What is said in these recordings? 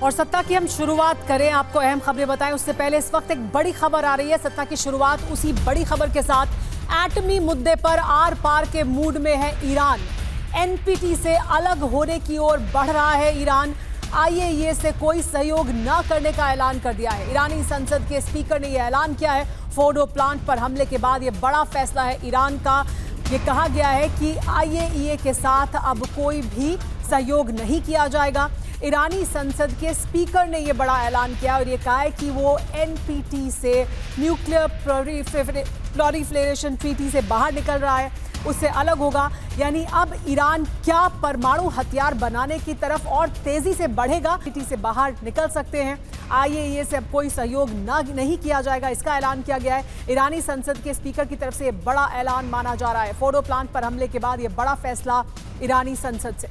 और सत्ता की हम शुरुआत करें, आपको अहम खबरें बताएं उससे पहले इस वक्त एक बड़ी खबर आ रही है। सत्ता की शुरुआत उसी बड़ी खबर के साथ। एटमी मुद्दे पर आर पार के मूड में है ईरान। एनपीटी से अलग होने की ओर बढ़ रहा है ईरान। आईएईए से कोई सहयोग न करने का ऐलान कर दिया है। ईरानी संसद के स्पीकर ने यह ऐलान किया है। फोर्डो प्लांट पर हमले के बाद यह बड़ा फैसला है ईरान का। ये कहा गया है कि आईएईए के साथ अब कोई भी सहयोग नहीं किया जाएगा। ईरानी संसद के स्पीकर ने यह बड़ा ऐलान किया और यह कहा है कि वो एनपीटी से न्यूक्लियर प्रोलिफरेशन ट्रीटी से बाहर निकल रहा है, उससे अलग होगा। यानी अब ईरान क्या परमाणु हथियार बनाने की तरफ और तेजी से बढ़ेगा, ट्रीटी से बाहर निकल सकते हैं। आईएईए से अब कोई सहयोग नहीं किया जाएगा, इसका ऐलान किया गया है। ईरानी संसद के स्पीकर की तरफ से यह बड़ा ऐलान माना जा रहा है। फोर्डो प्लांट पर हमले के बाद यह बड़ा फैसला ईरानी संसद से।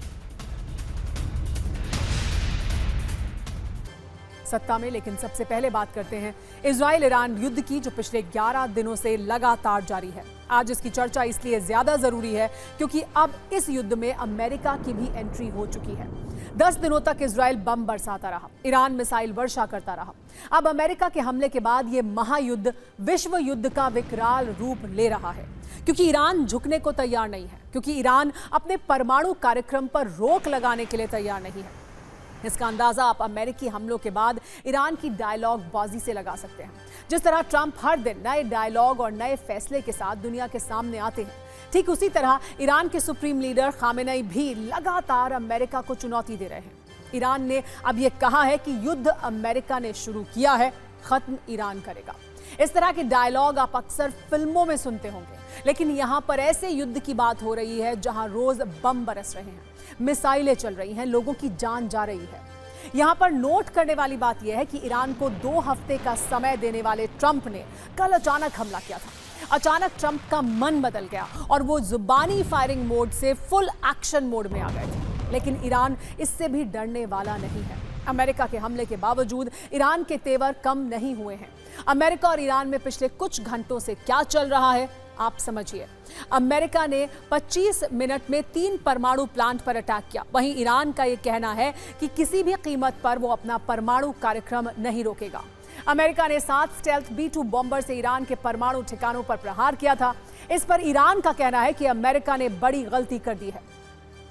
सत्ता में लेकिन सबसे पहले बात करते हैं इजराइल ईरान युद्ध की, जो पिछले 11 दिनों से लगातार जारी है। आज इसकी चर्चा इसलिए ज्यादा जरूरी है क्योंकि अब इस युद्ध में अमेरिका की भी एंट्री हो चुकी है। 10 दिनों तक इजराइल बम बरसाता रहा, ईरान मिसाइल वर्षा करता रहा। अब अमेरिका के हमले के बाद यह महायुद्ध विश्व युद्ध का विकराल रूप ले रहा है, क्योंकि ईरान झुकने को तैयार नहीं है, क्योंकि ईरान अपने परमाणु कार्यक्रम पर रोक लगाने के लिए तैयार नहीं है। इसका अंदाजा आप अमेरिकी हमलों के बाद ईरान की डायलॉग बाजी से लगा सकते हैं। जिस तरह ट्रंप हर दिन नए डायलॉग और नए फैसले के साथ दुनिया के सामने आते हैं, ठीक उसी तरह ईरान के सुप्रीम लीडर खामेनेई भी लगातार अमेरिका को चुनौती दे रहे हैं। ईरान ने अब यह कहा है कि युद्ध अमेरिका ने शुरू किया है, खत्म ईरान करेगा। इस तरह के डायलॉग आप अक्सर फिल्मों में सुनते होंगे, लेकिन यहां पर ऐसे युद्ध की बात हो रही है जहां रोज बम बरस रहे हैं, मिसाइलें चल रही हैं, लोगों की जान जा रही है। यहां पर नोट करने वाली बात यह है कि ईरान को 2 हफ्ते का समय देने वाले ट्रंप ने कल अचानक हमला किया था। अचानक ट्रंप का मन बदल गया और वो जुबानी फायरिंग मोड से फुल एक्शन मोड में आ गए थे। लेकिन ईरान इससे भी डरने वाला नहीं है। अमेरिका के हमले के बावजूद ईरान के तेवर कम नहीं हुए हैं। अमेरिका और ईरान में पिछले कुछ घंटों से क्या चल रहा है आप समझिए। अमेरिका ने 25 मिनट में 3 परमाणु प्लांट पर अटैक किया। वहीं ईरान का यह कहना है कि किसी भी कीमत पर वो अपना परमाणु कार्यक्रम नहीं रोकेगा। अमेरिका ने 7 स्टेल्थ B-2 बॉम्बर से ईरान के परमाणु ठिकानों पर प्रहार किया था। इस पर ईरान का कहना है कि अमेरिका ने बड़ी गलती कर दी है।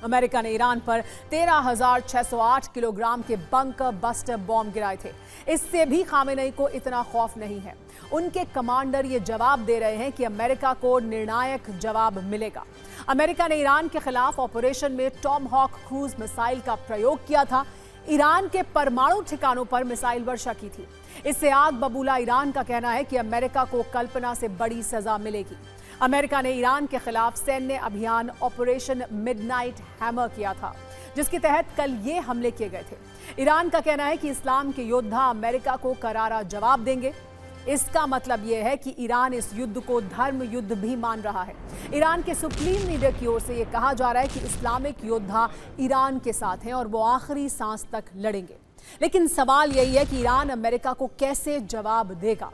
अमेरिका ने ईरान पर 13,608 किलोग्राम के बंकर बस्टर बॉम्ब गिराए थे। इससे भी खामेनेई को इतना खौफ नहीं है। उनके कमांडर ये जवाब दे रहे हैं कि अमेरिका को निर्णायक जवाब मिलेगा। अमेरिका ने ईरान के खिलाफ ऑपरेशन में टॉम हॉक क्रूज मिसाइल का प्रयोग किया था। ईरान के परमाणु ठिकानों पर मिसाइल वर्षा की थी। इससे आग बबूला ईरान का कहना है कि अमेरिका को कल्पना से बड़ी सजा मिलेगी। अमेरिका ने ईरान के खिलाफ सैन्य अभियान ऑपरेशन मिडनाइट हैमर किया था, जिसके तहत कल ये हमले किए गए थे। ईरान का कहना है कि इस्लाम के योद्धा अमेरिका को करारा जवाब देंगे। इसका मतलब यह है कि ईरान इस युद्ध को धर्म युद्ध भी मान रहा है। ईरान के सुप्रीम लीडर की ओर से यह कहा जा रहा है कि इस्लामिक योद्धा ईरान के साथ हैं और वो आखिरी सांस तक लड़ेंगे। लेकिन सवाल यही है कि ईरान अमेरिका को कैसे जवाब देगा।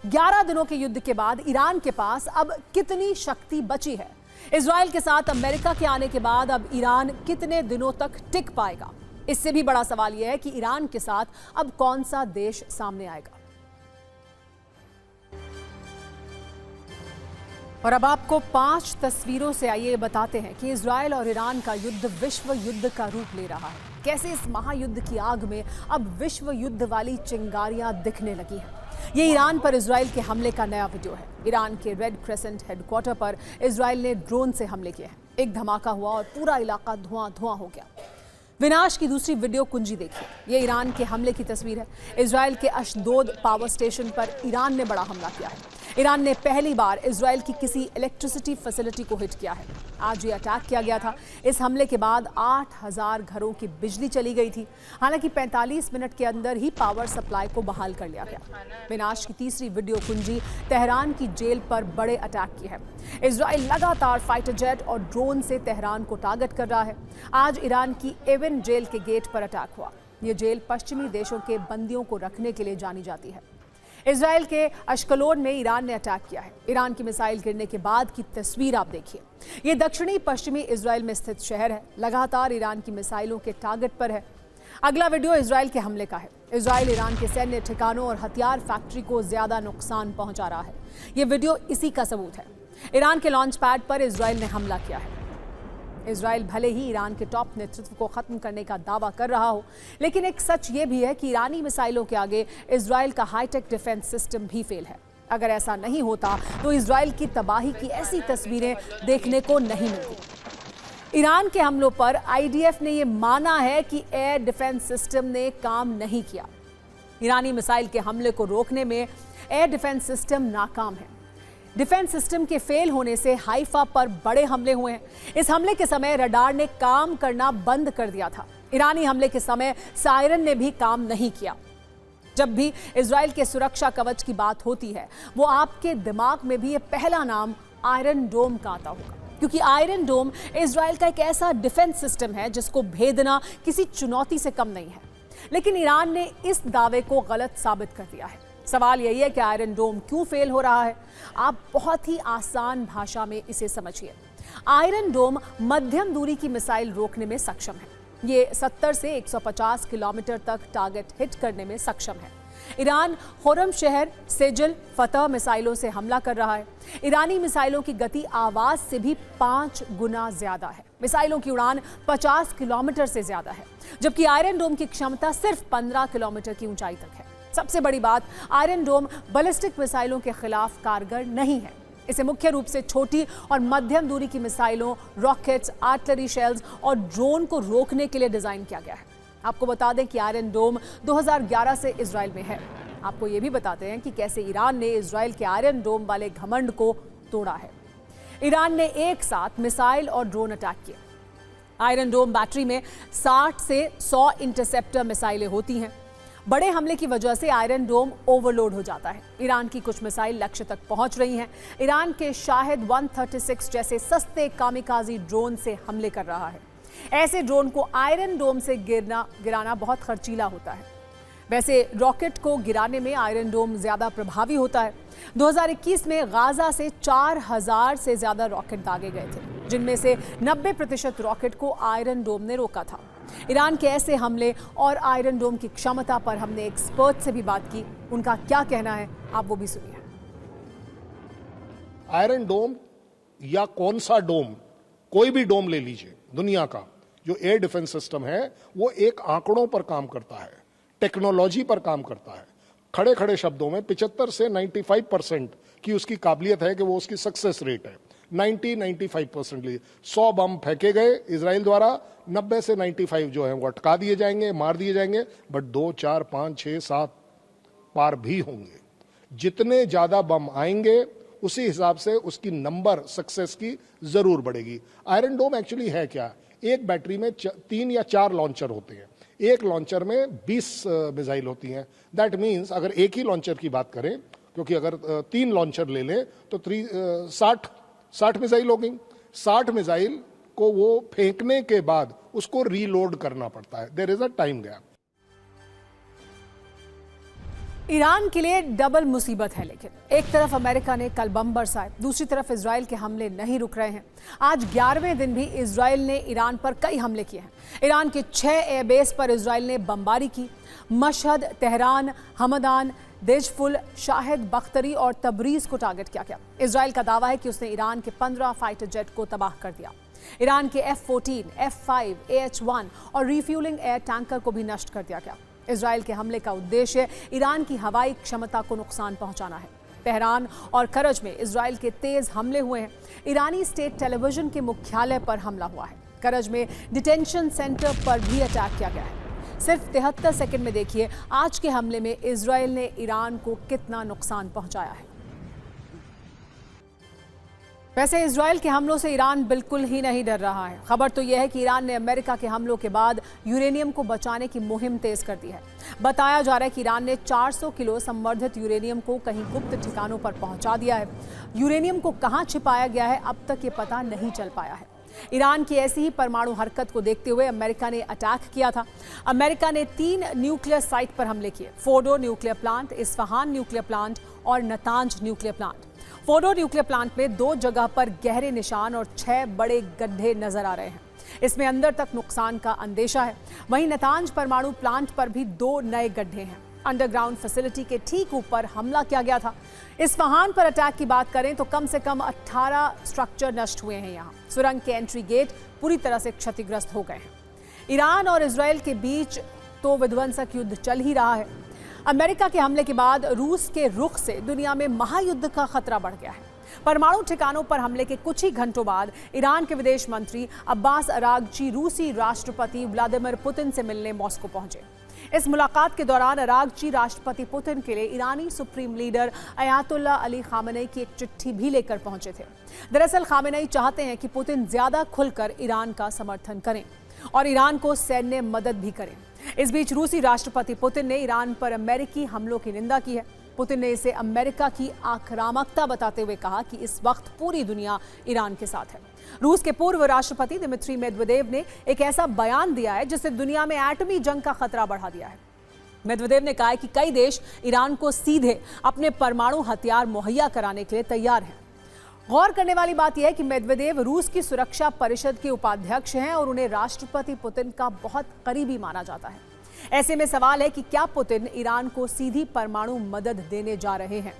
11 दिनों के युद्ध के बाद ईरान के पास अब कितनी शक्ति बची है? इजराइल के साथ अमेरिका के आने के बाद अब ईरान कितने दिनों तक टिक पाएगा? इससे भी बड़ा सवाल यह है कि ईरान के साथ अब कौन सा देश सामने आएगा। और अब आपको 5 तस्वीरों से आइए बताते हैं कि इजराइल और ईरान का युद्ध विश्व युद्ध का रूप ले रहा है। कैसे इस महायुद्ध की आग में अब विश्व युद्ध वाली चिंगारियां दिखने लगी हैं। ये ईरान पर इजराइल के हमले का नया वीडियो है। ईरान के रेड क्रेसेंट हेडक्वार्टर पर इजराइल ने ड्रोन से हमले किए हैं। एक धमाका हुआ और पूरा इलाका धुआं धुआं हो गया। विनाश की दूसरी वीडियो कुंजी देखिए। ये ईरान के हमले की तस्वीर है। इजराइल के अशदोद पावर स्टेशन पर ईरान ने बड़ा हमला किया है। ईरान ने पहली बार इजराइल की किसी इलेक्ट्रिसिटी फैसिलिटी को हिट किया है। आज ये अटैक किया गया था। इस हमले के बाद 8,000 घरों की बिजली चली गई थी। हालांकि 45 मिनट के अंदर ही पावर सप्लाई को बहाल कर लिया गया। विनाश की तीसरी वीडियो कुंजी तेहरान की जेल पर बड़े अटैक की है। इजराइल लगातार फाइटर जेट और ड्रोन से तेहरान को टारगेट कर रहा है। आज ईरान की एवन जेल के गेट पर अटैक हुआ। ये जेल पश्चिमी देशों के बंदियों को रखने के लिए जानी जाती है। इजराइल के अश्कलोन में ईरान ने अटैक किया है। ईरान की मिसाइल गिरने के बाद की तस्वीर आप देखिए। ये दक्षिणी पश्चिमी इजराइल में स्थित शहर है। लगातार ईरान की मिसाइलों के टारगेट पर है। अगला वीडियो इजराइल के हमले का है। इजराइल ईरान के सैन्य ठिकानों और हथियार फैक्ट्री को ज्यादा नुकसान पहुंचा रहा है। यह वीडियो इसी का सबूत है। ईरान के लॉन्च पैड पर इजराइल ने हमला किया है। इजराइल भले ही ईरान के टॉप नेतृत्व को खत्म करने का दावा कर रहा हो, लेकिन एक सच ये भी है कि ईरानी मिसाइलों के आगे इजराइल का हाईटेक डिफेंस सिस्टम भी फेल है। अगर ऐसा नहीं होता तो इजराइल की तबाही की ऐसी तस्वीरें देखने को नहीं मिलती। ईरान के हमलों पर आईडीएफ ने यह माना है कि एयर डिफेंस सिस्टम ने काम नहीं किया। ईरानी मिसाइल के हमले को रोकने में एयर डिफेंस सिस्टम नाकाम है। डिफेंस सिस्टम के फेल होने से हाइफा पर बड़े हमले हुए हैं। इस हमले के समय रडार ने काम करना बंद कर दिया था। ईरानी हमले के समय सायरन ने भी काम नहीं किया। जब भी इजराइल के सुरक्षा कवच की बात होती है, वो आपके दिमाग में भी ये पहला नाम आयरन डोम का आता होगा, क्योंकि आयरन डोम इजराइल का एक ऐसा डिफेंस सिस्टम है जिसको भेदना किसी चुनौती से कम नहीं है। लेकिन ईरान ने इस दावे को गलत साबित कर दिया है। सवाल यही है कि आयरन डोम क्यों फेल हो रहा है। आप बहुत ही आसान भाषा में इसे समझिए। आयरन डोम मध्यम दूरी की मिसाइल रोकने में सक्षम है। ये 70 से 150 किलोमीटर तक टारगेट हिट करने में सक्षम है। ईरान खुरम शहर, सेजल, फतह मिसाइलों से हमला कर रहा है। ईरानी मिसाइलों की गति आवाज से भी 5 गुना ज्यादा है। मिसाइलों की उड़ान 50 किलोमीटर से ज्यादा है, जबकि आयरन डोम की क्षमता सिर्फ 15 किलोमीटर की ऊंचाई तक है। सबसे बड़ी बात, आयरन डोम बैलिस्टिक मिसाइलों के खिलाफ कारगर नहीं है। इसे मुख्य रूप से छोटी और मध्यम दूरी की मिसाइलों, रॉकेट्स, आर्टिलरी शेल्स और ड्रोन को रोकने के लिए डिजाइन किया गया है। आपको बता दें कि आयरन डोम 2011 से इजराइल में है। आपको ये भी बताते हैं कि कैसे ईरान ने इजराइल के आयरन डोम वाले घमंड को तोड़ा है। ईरान ने एक साथ मिसाइल और ड्रोन अटैक किए। आयरन डोम बैटरी में 60 से 100 इंटरसेप्टर मिसाइलें होती हैं। बड़े हमले की वजह से आयरन डोम ओवरलोड हो जाता है। ईरान की कुछ मिसाइल लक्ष्य तक पहुंच रही हैं। ईरान के शाहिद 136 जैसे सस्ते कामिकाजी ड्रोन से हमले कर रहा है। ऐसे ड्रोन को आयरन डोम से गिराना बहुत खर्चीला होता है। वैसे रॉकेट को गिराने में आयरन डोम ज्यादा प्रभावी होता है। 2021 में गाजा से 4000 से ज्यादा रॉकेट दागे गए थे, जिनमें से 90% रॉकेट को आयरन डोम ने रोका था। ईरान के ऐसे हमले और आयरन डोम की क्षमता पर हमने एक्सपर्ट से भी बात की। उनका क्या कहना है, आप वो भी सुनिए। आयरन डोम या कौन सा डोम, कोई भी डोम ले लीजिए, दुनिया का जो एयर डिफेंस सिस्टम है वो एक आंकड़ों पर काम करता है, टेक्नोलॉजी पर काम करता है। खड़े खड़े शब्दों में 75 से 95% की उसकी काबिलियत है कि वो उसकी सक्सेस रेट है। 90-95% 100 बम फेंके गए इजराइल द्वारा, 90 से 95 जो है वो अटका दिए जाएंगे, मार दिए जाएंगे, बट 2, 4, 5, 6, 7 पार भी होंगे। जितने ज्यादा बम आएंगे उसी हिसाब से उसकी नंबर सक्सेस की जरूर बढ़ेगी। आयरन डोम एक्चुअली है क्या, एक बैटरी में 3 या 4 लॉन्चर होते हैं। एक लॉन्चर में 20 मिसाइल होती हैं। दैट मीन्स अगर एक ही लॉन्चर की बात करें, क्योंकि अगर 3 लॉन्चर ले लें तो 60 मिसाइल होगी। 60 मिसाइल को वो फेंकने के बाद उसको रीलोड करना पड़ता है। There is a time gap. Iran के लिए डबल मुसीबत है। लेकिन एक तरफ अमेरिका ने कल बम बरसाए, दूसरी तरफ इजराइल के हमले नहीं रुक रहे हैं। आज 11वें दिन भी इजराइल ने ईरान पर कई हमले किए हैं। ईरान के 6 एयरबेस पर इजराइल ने बमबारी की। मशहद, तेहरान, हमदान, देजफुल, शाहिद, बख्तरी और तबरीज को टारगेट किया गया। इजराइल का दावा है कि उसने ईरान के 15 फाइटर जेट को तबाह कर दिया। ईरान के F-14, F-5, AH-1 और रिफ्यूलिंग एयर टैंकर को भी नष्ट कर दिया गया। इजराइल के हमले का उद्देश्य ईरान की हवाई क्षमता को नुकसान पहुंचाना है। तेहरान और करज में इजराइल के तेज हमले हुए हैं। ईरानी स्टेट टेलीविजन के मुख्यालय पर हमला हुआ है। करज में डिटेंशन सेंटर पर भी अटैक किया गया है। सिर्फ 73 सेकंड में देखिए आज के हमले में इजराइल ने ईरान को कितना नुकसान पहुंचाया है। वैसे इजराइल के हमलों से ईरान बिल्कुल ही नहीं डर रहा है। खबर तो यह है कि ईरान ने अमेरिका के हमलों के बाद यूरेनियम को बचाने की मुहिम तेज कर दी है। बताया जा रहा है कि ईरान ने 400 किलो संवर्धित यूरेनियम को कहीं गुप्त ठिकानों पर पहुंचा दिया है। यूरेनियम को कहां छिपाया गया है अब तक ये पता नहीं चल पाया है। ईरान की ऐसी ही परमाणु हरकत को देखते हुए अमेरिका ने अटैक किया था। अमेरिका ने 3 न्यूक्लियर साइट पर हमले किए, Fordow nuclear plant, Isfahan nuclear plant और Natanz nuclear plant. Fordow nuclear plant में 2 जगह पर गहरे निशान और 6 बड़े गड्ढे नजर आ रहे हैं। इसमें अंदर तक नुकसान का अंदेशा है। वहीं नतांज परमाणु प्लांट पर भी 2 नए गड्ढे हैं। अंडरग्राउंड फैसिलिटी के ठीक ऊपर हमला किया गया था। इस्फहान पर अटैक की बात करें तो कम से कम 18 स्ट्रक्चर नष्ट हुए हैं। यहाँ सुरंग के एंट्री गेट पूरी तरह से क्षतिग्रस्त हो गए हैं। ईरान और इजरायल के बीच तो विध्वंसक युद्ध चल ही रहा है। अमेरिका के हमले के बाद रूस के रुख से दुनिया में महायुद्ध का खतरा बढ़ गया है। परमाणु ठिकानों पर हमले के कुछ ही घंटों बाद ईरान के विदेश मंत्री अब्बास अरागची रूसी राष्ट्रपति व्लादिमीर पुतिन से मिलने मॉस्को पहुंचे। इस मुलाकात के दौरान अरागची राष्ट्रपति पुतिन के लिए ईरानी supreme leader Ayatollah Ali Khamenei की एक चिट्ठी भी लेकर पहुंचे थे। दरअसल खामेनेई चाहते हैं कि पुतिन ज्यादा खुलकर ईरान का समर्थन करें और ईरान को सैन्य मदद भी करें। इस बीच रूसी राष्ट्रपति पुतिन ने ईरान पर अमेरिकी हमलों की निंदा की है। पुतिन ने इसे अमेरिका की आक्रामकता बताते हुए कहा कि इस वक्त पूरी दुनिया ईरान के साथ है। रूस के पूर्व राष्ट्रपति दिमित्री मेदवेदेव ने एक ऐसा बयान दिया है जिससे दुनिया में एटमी जंग का खतरा बढ़ा दिया है। मेदवेदेव ने कहा है कि कई देश ईरान को सीधे अपने परमाणु हथियार मुहैया कराने के लिए तैयार हैं। गौर करने वाली बात यह है कि मेदवेदेव रूस की सुरक्षा परिषद के उपाध्यक्ष हैं और उन्हें राष्ट्रपति पुतिन का बहुत करीबी माना जाता है। ऐसे में सवाल है कि क्या पुतिन ईरान को सीधी परमाणु मदद देने जा रहे हैं।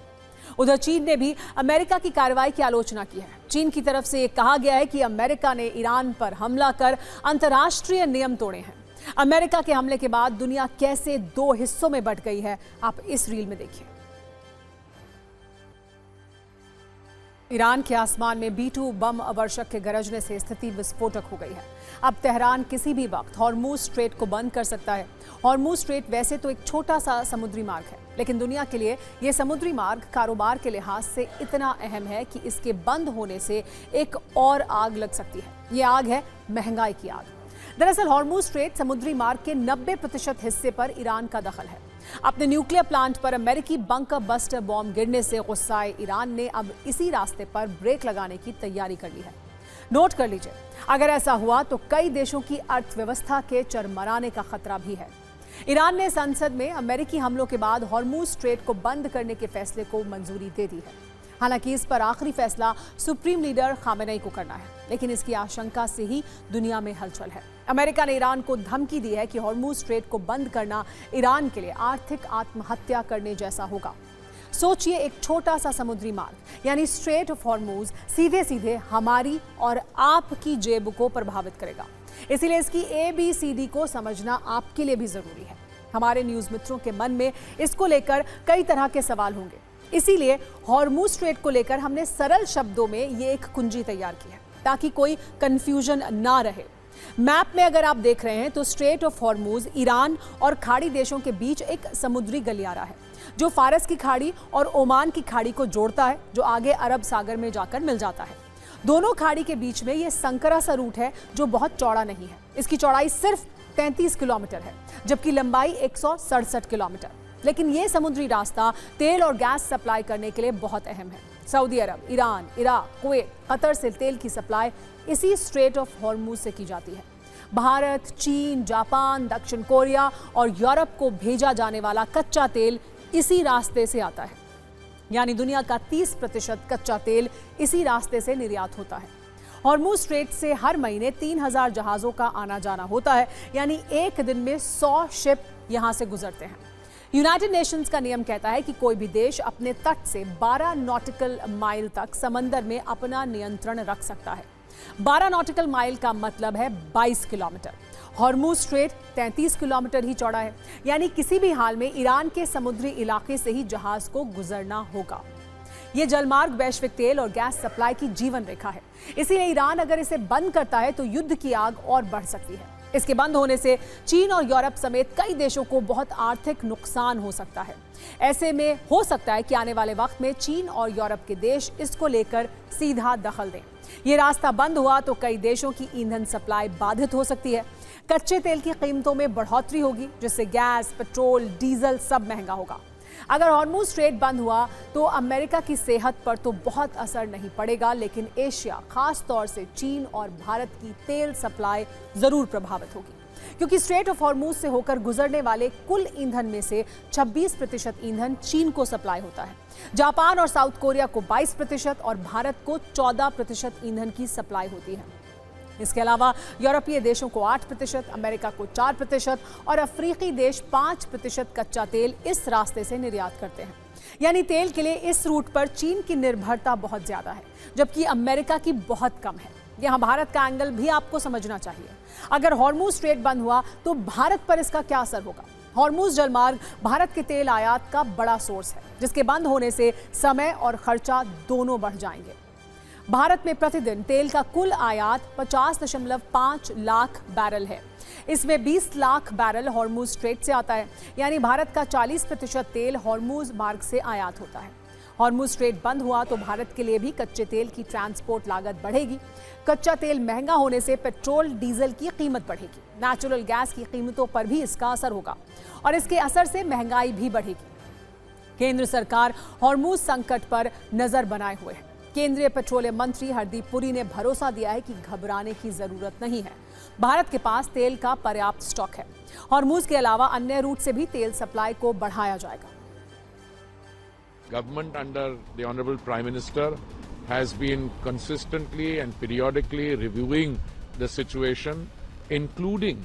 उधर चीन ने भी अमेरिका की कार्रवाई की आलोचना की है। चीन की तरफ से कहा गया है कि अमेरिका ने ईरान पर हमला कर अंतर्राष्ट्रीय नियम तोड़े हैं। अमेरिका के हमले के बाद दुनिया कैसे 2 हिस्सों में बंट गई है, आप इस रील में देखिए। ईरान के आसमान में B-2 बम अवर्षक के गरजने से स्थिति विस्फोटक हो गई है। अब तेहरान किसी भी वक्त हॉर्मुज स्ट्रेट को बंद कर सकता है। हॉर्मुज स्ट्रेट वैसे तो एक छोटा सा समुद्री मार्ग है, लेकिन दुनिया के लिए यह समुद्री मार्ग कारोबार के लिहाज से इतना अहम है कि इसके बंद होने से एक और आग लग सकती है। ये आग है महंगाई की आग। दरअसल हॉर्मुज स्ट्रेट समुद्री मार्ग के 90% हिस्से पर ईरान का दखल है। अपने न्यूक्लियर प्लांट पर अमेरिकी बंकर बस्टर बॉम्ब गिरने से गुस्साए ईरान ने अब इसी रास्ते पर ब्रेक लगाने की तैयारी कर ली है। नोट कर लीजिए, अगर ऐसा हुआ तो कई देशों की अर्थव्यवस्था के चरमराने का खतरा भी है। ईरान ने संसद में अमेरिकी हमलों के बाद हॉर्मुज स्ट्रेट को बंद करने के फैसले को मंजूरी दे दी है। हालांकि इस पर आखिरी फैसला सुप्रीम लीडर खामेनेई को करना है, लेकिन इसकी आशंका से ही दुनिया में हलचल है। अमेरिका ने ईरान को धमकी दी है कि हॉर्मुज स्ट्रेट को बंद करना ईरान के लिए आर्थिक आत्महत्या करने जैसा होगा। सोचिए, एक छोटा सा समुद्री मार्ग यानी स्ट्रेट ऑफ हॉर्मुज सीधे सीधे हमारी और आपकी जेब को प्रभावित करेगा। इसीलिए इसकी ABCD को समझना आपके लिए भी जरूरी है। हमारे न्यूज मित्रों के मन में इसको लेकर कई तरह के सवाल होंगे, इसीलिए हॉर्मुज स्ट्रेट को लेकर हमने सरल शब्दों में ये एक कुंजी तैयार की है ताकि कोई कंफ्यूजन ना रहे। मैप में अगर आप देख रहे हैं तो स्ट्रेट ऑफ हॉर्मुज ईरान और खाड़ी देशों के बीच एक समुद्री गलियारा है जो फारस की खाड़ी और ओमान की खाड़ी को जोड़ता है, जो आगे अरब सागर में जाकर मिल जाता है। दोनों खाड़ी के बीच में यह संकरा सा रूट है जो बहुत चौड़ा नहीं है। इसकी चौड़ाई सिर्फ 33 किलोमीटर है, जबकि लंबाई 167 किलोमीटर। लेकिन यह समुद्री रास्ता तेल और गैस सप्लाई करने के लिए बहुत अहम है। सऊदी अरब, ईरान, इराक, कुवैत, कतर से तेल की सप्लाई इसी स्ट्रेट ऑफ हॉर्मुज से की जाती है। भारत, चीन, जापान, दक्षिण कोरिया और यूरोप को भेजा जाने वाला कच्चा तेल इसी रास्ते से आता है। यानी दुनिया का 30% कच्चा तेल इसी रास्ते से निर्यात होता है। हॉर्मुज स्ट्रेट से हर महीने 3000 जहाजों का आना जाना होता है, यानी एक दिन में 100 शिप यहां से गुजरते हैं। यूनाइटेड नेशंस का नियम कहता है कि कोई भी देश अपने तट से 12 नॉटिकल माइल तक समंदर में अपना नियंत्रण रख सकता है। 12 नॉटिकल माइल का मतलब है 22 किलोमीटर। हॉर्मुज स्ट्रेट 33 किलोमीटर ही चौड़ा है, यानी किसी भी हाल में ईरान के समुद्री इलाके से ही जहाज को गुजरना होगा। ये जलमार्ग वैश्विक तेल और गैस सप्लाई की जीवन रेखा है। इसीलिए ईरान अगर इसे बंद करता है तो युद्ध की आग और बढ़ सकती है। इसके बंद होने से चीन और यूरोप समेत कई देशों को बहुत आर्थिक नुकसान हो सकता है। ऐसे में हो सकता है कि आने वाले वक्त में चीन और यूरोप के देश इसको लेकर सीधा दखल दें। ये रास्ता बंद हुआ तो कई देशों की ईंधन सप्लाई बाधित हो सकती है। कच्चे तेल की कीमतों में बढ़ोतरी होगी, जिससे गैस, पेट्रोल, डीजल सब महंगा होगा। अगर हॉर्मुज स्ट्रेट बंद हुआ तो अमेरिका की सेहत पर तो बहुत असर नहीं पड़ेगा, लेकिन एशिया, खास तौर से चीन और भारत की तेल सप्लाई जरूर प्रभावित होगी, क्योंकि स्ट्रेट ऑफ हॉर्मुज से होकर गुजरने वाले कुल ईंधन में से 26% ईंधन चीन को सप्लाई होता है। जापान और साउथ कोरिया को 22% और भारत को 14% ईंधन की सप्लाई होती है। इसके अलावा यूरोपीय देशों को 8%, अमेरिका को 4% और अफ्रीकी देश 5% कच्चा तेल इस रास्ते से निर्यात करते हैं। यानी तेल के लिए इस रूट पर चीन की निर्भरता बहुत ज्यादा है, जबकि अमेरिका की बहुत कम है। यहां भारत का एंगल भी आपको समझना चाहिए। अगर हॉर्मुज स्ट्रेट बंद हुआ तो भारत पर इसका क्या असर होगा? हॉर्मुज जलमार्ग भारत के तेल आयात का बड़ा सोर्स है, जिसके बंद होने से समय और खर्चा दोनों बढ़ जाएंगे। भारत में प्रतिदिन तेल का कुल आयात 50.5 लाख बैरल है। इसमें 20 लाख बैरल हॉर्मुज स्ट्रेट से आता है, यानी भारत का 40% तेल हॉर्मुज मार्ग से आयात होता है। हॉर्मुज स्ट्रेट बंद हुआ तो भारत के लिए भी कच्चे तेल की ट्रांसपोर्ट लागत बढ़ेगी। कच्चा तेल महंगा होने से पेट्रोल डीजल की कीमत बढ़ेगी। नेचुरल गैस की कीमतों पर भी इसका असर होगा और इसके असर से महंगाई भी बढ़ेगी। केंद्र सरकार हॉर्मुज संकट पर नजर बनाए हुए है। केंद्रीय पेट्रोलियम मंत्री हरदीप पुरी ने भरोसा दिया है कि घबराने की जरूरत नहीं है। भारत के पास तेल का पर्याप्त स्टॉक है। हॉर्मुज के अलावा अन्य रूट से भी तेल सप्लाई को बढ़ाया जाएगा। Government under the Honorable Prime Minister has been consistently and periodically reviewing the situation, including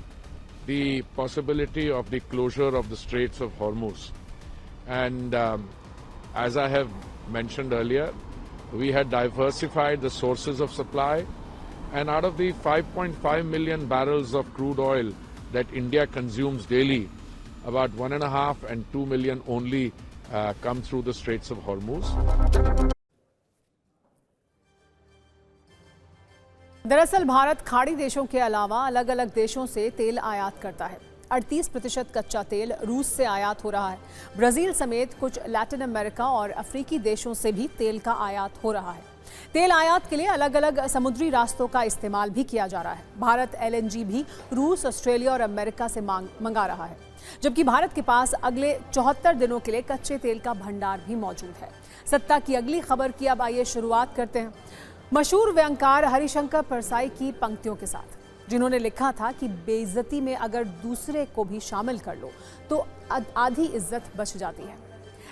the possibility of the closure of the Straits of Hormuz. And as I have mentioned earlier, we had diversified the sources of supply, and out of the 5.5 million barrels of crude oil that India consumes daily, about 1.5 and 2 million only come through the Straits of Hormuz. दरअसल भारत खाड़ी देशों के अलावा अलग अलग देशों से तेल आयात करता है। 38% कच्चा तेल रूस से आयात हो रहा है। ब्राजील समेत कुछ लैटिन अमेरिका और अफ्रीकी देशों से भी तेल का आयात हो रहा है। तेल आयात के लिए अलग अलग समुद्री रास्तों का इस्तेमाल भी किया जा रहा है। भारत LNG भी रूस, ऑस्ट्रेलिया और अमेरिका से मंगा रहा है, जबकि भारत के पास अगले 74 दिनों के लिए कच्चे तेल का भंडार भी मौजूद है। सत्ता की अगली खबर की अब आइए शुरुआत करते हैं मशहूर व्यंगकार हरिशंकर परसाई की पंक्तियों के साथ, जिन्होंने लिखा था कि बेइज्जती में अगर दूसरे को भी शामिल कर लो तो आधी इज्जत बच जाती है।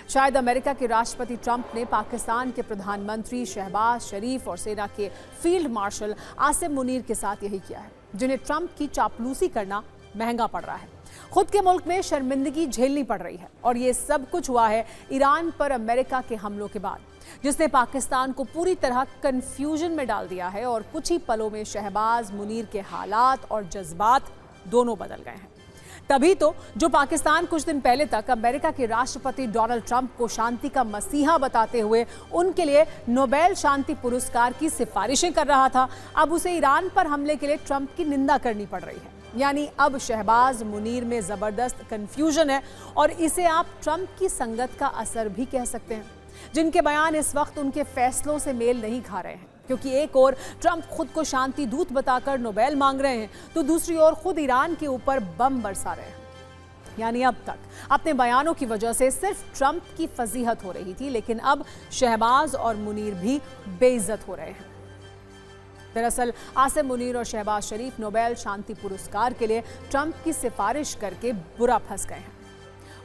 शायद अमेरिका के राष्ट्रपति ट्रंप ने पाकिस्तान के प्रधानमंत्री शहबाज शरीफ और सेना के फील्ड मार्शल आसिम मुनीर के साथ यही किया है, जिन्हें ट्रंप की चापलूसी करना महंगा पड़ रहा है। खुद के मुल्क में शर्मिंदगी झेलनी पड़ रही है और ये सब कुछ हुआ है ईरान पर अमेरिका के हमलों के बाद, जिसने पाकिस्तान को पूरी तरह कंफ्यूजन में डाल दिया है और कुछ ही पलों में शहबाज मुनीर के हालात और जज्बात दोनों बदल गए हैं। तभी तो जो पाकिस्तान कुछ दिन पहले तक अमेरिका के राष्ट्रपति डोनाल्ड ट्रंप को शांति का मसीहा बताते हुए उनके लिए नोबेल शांति पुरस्कार की सिफारिशें कर रहा था, अब उसे ईरान पर हमले के लिए ट्रंप की निंदा करनी पड़ रही है। यानी अब शहबाज मुनीर में जबरदस्त कंफ्यूजन है और इसे आप ट्रंप की संगत का असर भी कह सकते हैं, जिनके बयान इस वक्त उनके फैसलों से मेल नहीं खा रहे हैं। क्योंकि एक ओर ट्रंप खुद को शांति दूत बताकर नोबेल मांग रहे हैं, तो दूसरी ओर खुद ईरान के ऊपर बम बरसा रहे हैं। यानी अब तक अपने बयानों की वजह से सिर्फ ट्रंप की फजीहत हो रही थी, लेकिन अब शहबाज और मुनीर भी बेइज्जत हो रहे हैं। दरअसल आसिम मुनीर और शहबाज शरीफ नोबेल शांति पुरस्कार के लिए ट्रंप की सिफारिश करके बुरा फंस गए हैं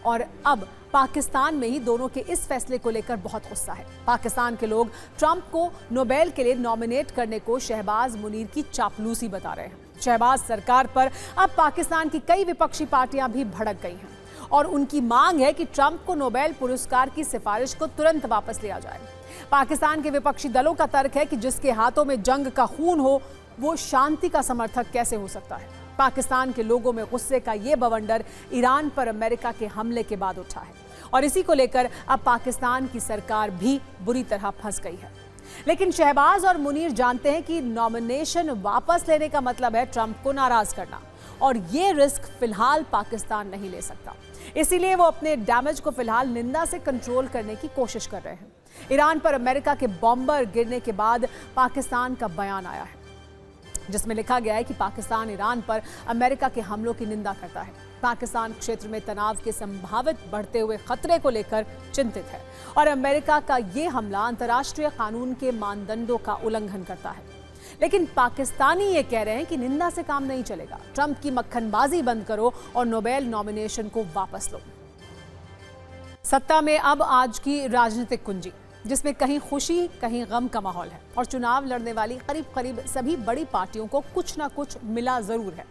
और अब पाकिस्तान में ही दोनों के इस फैसले को लेकर बहुत गुस्सा है। पाकिस्तान के लोग ट्रंप को नोबेल के लिए नॉमिनेट करने को शहबाज मुनीर की चापलूसी बता रहे हैं। शहबाज सरकार पर अब पाकिस्तान की कई विपक्षी पार्टियां भी भड़क गई हैं और उनकी मांग है कि ट्रंप को नोबेल पुरस्कार की सिफारिश को तुरंत वापस लिया जाए। पाकिस्तान के विपक्षी दलों का तर्क है कि जिसके हाथों में जंग का खून हो वो शांति का समर्थक कैसे हो सकता है। पाकिस्तान के लोगों में गुस्से का ये बवंडर ईरान पर अमेरिका के हमले के बाद उठा है और इसी को लेकर अब पाकिस्तान की सरकार भी बुरी तरह फंस गई है। लेकिन शहबाज और मुनीर जानते हैं कि नॉमिनेशन वापस लेने का मतलब है ट्रंप को नाराज करना और ये रिस्क फिलहाल पाकिस्तान नहीं ले सकता। इसीलिए वो अपने डैमेज को फिलहाल निंदा से कंट्रोल करने की कोशिश कर रहे हैं। ईरान पर अमेरिका के बॉम्बर गिरने के बाद पाकिस्तान का बयान आया है, जिसमें लिखा गया है कि पाकिस्तान ईरान पर अमेरिका के हमलों की निंदा करता है। पाकिस्तान क्षेत्र में तनाव के संभावित बढ़ते हुए खतरे को लेकर चिंतित है और अमेरिका का ये हमला अंतर्राष्ट्रीय कानून के मानदंडों का उल्लंघन करता है। लेकिन पाकिस्तानी ये कह रहे हैं कि निंदा से काम नहीं चलेगा, ट्रंप की मक्खनबाजी बंद करो और नोबेल नॉमिनेशन को वापस लो। सत्ता में अब आज की राजनीतिक कुंजी। जिसमें कहीं खुशी कहीं गम का माहौल है और चुनाव लड़ने वाली करीब करीब सभी बड़ी पार्टियों को कुछ ना कुछ मिला जरूर है।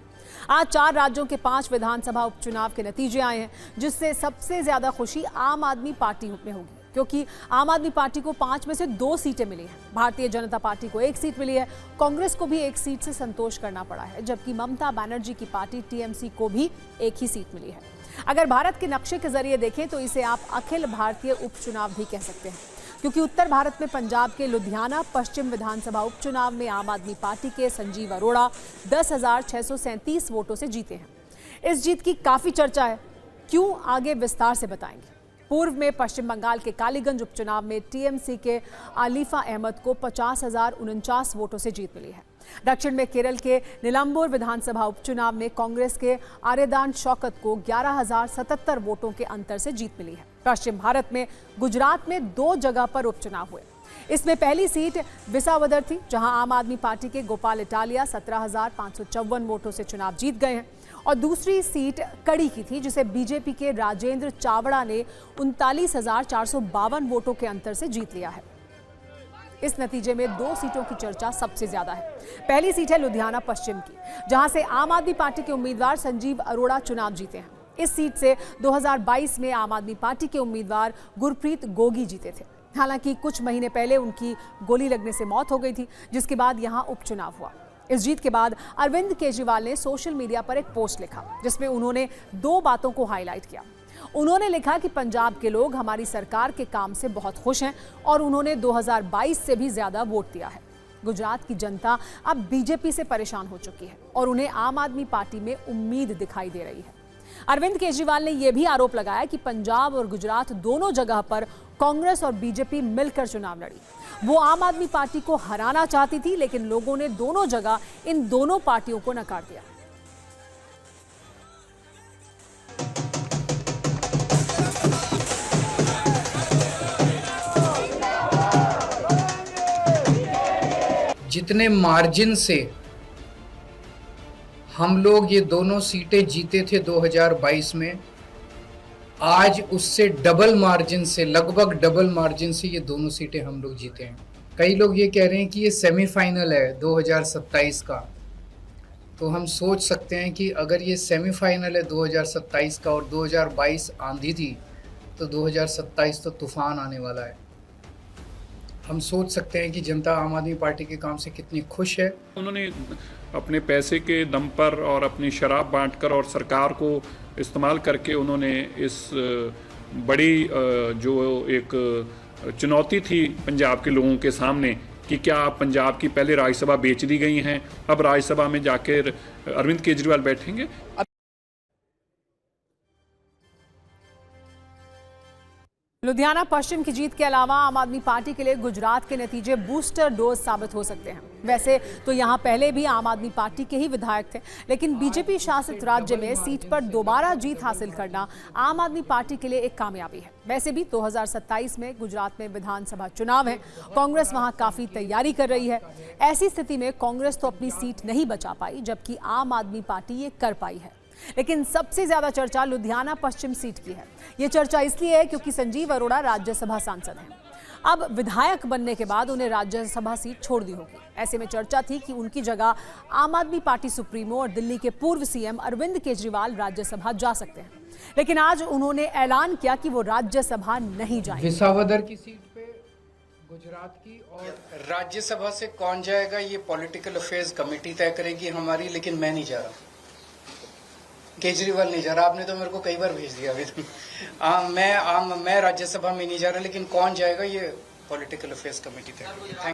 आज 4 राज्यों के 5 विधानसभा उपचुनाव के नतीजे आए हैं, जिससे सबसे ज्यादा खुशी आम आदमी पार्टी में होगी, क्योंकि आम आदमी पार्टी को 5 में से 2 सीटें मिली हैं। भारतीय जनता पार्टी को 1 सीट मिली है, कांग्रेस को भी 1 सीट से संतोष करना पड़ा है, जबकि ममता बनर्जी की पार्टी टीएमसी को भी 1 ही सीट मिली है। अगर भारत के नक्शे के जरिए देखें तो इसे आप अखिल भारतीय उपचुनाव भी कह सकते हैं, क्योंकि उत्तर भारत में पंजाब के लुधियाना पश्चिम विधानसभा उपचुनाव में आम आदमी पार्टी के संजीव अरोड़ा 10,637 वोटों से जीते हैं। इस जीत की काफी चर्चा है, क्यों आगे विस्तार से बताएंगे। पूर्व में पश्चिम बंगाल के कालीगंज उपचुनाव में टीएमसी के आलिफा अहमद को 50,049 वोटों से जीत मिली है। दक्षिण में केरल के नीलांबूर विधानसभा उपचुनाव में कांग्रेस के आरेदान शौकत को 11,077 वोटों के अंतर से जीत मिली है। पश्चिम भारत में गुजरात में 2 जगह पर उपचुनाव हुए। इसमें पहली सीट विसावदर थी, जहां आम आदमी पार्टी के गोपाल इटालिया 17,554 वोटों से चुनाव जीत गए हैं, और दूसरी सीट कड़ी की थी, जिसे बीजेपी के राजेंद्र चावड़ा ने 39,452 वोटों के अंतर से जीत लिया है। इस नतीजे में 2 सीटों की चर्चा सबसे ज्यादा है। पहली सीट है लुधियाना पश्चिम की, जहां से आम आदमी पार्टी के उम्मीदवार संजीव अरोड़ा चुनाव जीते हैं। इस सीट से 2022 में आम आदमी पार्टी के उम्मीदवार गुरप्रीत गोगी जीते थे। हालांकि कुछ महीने पहले उनकी गोली लगने से मौत हो गई थी, जिसके बाद यहां उपचुनाव हुआ। इस जीत के बाद अरविंद केजरीवाल ने सोशल मीडिया पर एक पोस्ट लिखा, जिसमें उन्होंने 2 बातों को हाईलाइट किया। उन्होंने लिखा कि पंजाब के लोग हमारी सरकार के काम से बहुत खुश हैं और उन्होंने 2022 से भी ज्यादा वोट दिया है। गुजरात की जनता अब बीजेपी से परेशान हो चुकी है और उन्हें आम आदमी पार्टी में उम्मीद दिखाई दे रही है। अरविंद केजरीवाल ने यह भी आरोप लगाया कि पंजाब और गुजरात दोनों जगह पर कांग्रेस और बीजेपी मिलकर चुनाव लड़ी। वो आम आदमी पार्टी को हराना चाहती थी, लेकिन लोगों ने दोनों जगह इन दोनों पार्टियों को नकार दिया। जितने मार्जिन से हम लोग ये दोनों सीटें जीते थे 2022 में, आज उससे डबल मार्जिन से, लगभग डबल मार्जिन से ये दोनों सीटें हम लोग जीते हैं। कई लोग ये कह रहे हैं कि ये सेमीफाइनल है 2027 का, तो हम सोच सकते हैं कि अगर ये सेमीफाइनल है 2027 का और 2022 आंधी थी, तो 2027 तो तूफान आने वाला है। हम सोच सकते हैं कि जनता आम आदमी पार्टी के काम से कितनी खुश है। उन्होंने अपने पैसे के दम पर और अपनी शराब बांटकर और सरकार को इस्तेमाल करके उन्होंने इस बड़ी जो एक चुनौती थी पंजाब के लोगों के सामने कि क्या पंजाब की पहले राज्यसभा बेच दी गई हैं, अब राज्यसभा में जाकर अरविंद केजरीवाल बैठेंगे। लुधियाना पश्चिम की जीत के अलावा आम आदमी पार्टी के लिए गुजरात के नतीजे बूस्टर डोज साबित हो सकते हैं। वैसे तो यहां पहले भी आम आदमी पार्टी के ही विधायक थे, लेकिन बीजेपी शासित राज्य में सीट पर दोबारा जीत हासिल करना आम आदमी पार्टी के लिए एक कामयाबी है। वैसे भी 2027 में गुजरात में विधानसभा चुनाव है, कांग्रेस वहां काफी तैयारी कर रही है। ऐसी स्थिति में कांग्रेस तो अपनी सीट नहीं बचा पाई, जबकि आम आदमी पार्टी ये कर पाई है। लेकिन सबसे ज्यादा चर्चा लुधियाना पश्चिम सीट की है। यह चर्चा इसलिए है क्योंकि संजीव अरोड़ा राज्यसभा सांसद हैं। अब विधायक बनने के बाद उन्हें राज्यसभा सीट छोड़ दी होगी। ऐसे में चर्चा थी कि उनकी जगह आम आदमी पार्टी सुप्रीमो और दिल्ली के पूर्व सीएम अरविंद केजरीवाल राज्यसभा जा सकते हैं, लेकिन आज उन्होंने ऐलान किया कि वो राज्यसभा नहीं जाएंगे। विसावदर की सीट पे गुजरात की, और राज्यसभा से कौन जाएगा ये पॉलिटिकल अफेयर्स कमेटी तय करेगी हमारी, लेकिन मैं नहीं जा रहा। केजरीवाल नहीं जा रहा, आपने तो मेरे को कई बार भेज दिया अभी तक। मैं राज्यसभा में नहीं जा रहा, लेकिन कौन जाएगा ये पॉलिटिकल अफेयर्स कमेटी तय करेगी।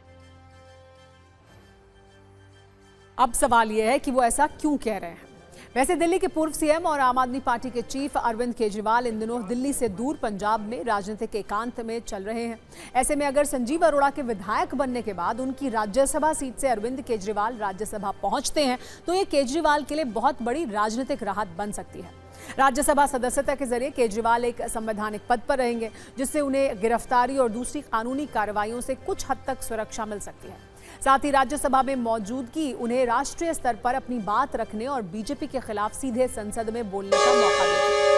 अब सवाल यह है कि वो ऐसा क्यों कह रहे हैं। वैसे दिल्ली के पूर्व सीएम और आम आदमी पार्टी के चीफ अरविंद केजरीवाल इन दिनों दिल्ली से दूर पंजाब में राजनीतिक एकांत में चल रहे हैं। ऐसे में अगर संजीव अरोड़ा के विधायक बनने के बाद उनकी राज्यसभा सीट से अरविंद केजरीवाल राज्यसभा पहुंचते हैं, तो ये केजरीवाल के लिए बहुत बड़ी राजनीतिक राहत बन सकती है। राज्यसभा सदस्यता के जरिए केजरीवाल एक संवैधानिक पद पर रहेंगे, जिससे उन्हें गिरफ्तारी और दूसरी कानूनी कार्रवाइयों से कुछ हद तक सुरक्षा मिल सकती है। साथ ही राज्यसभा में मौजूदगी उन्हें राष्ट्रीय स्तर पर अपनी बात रखने और बीजेपी के खिलाफ सीधे संसद में बोलने का मौका देती है।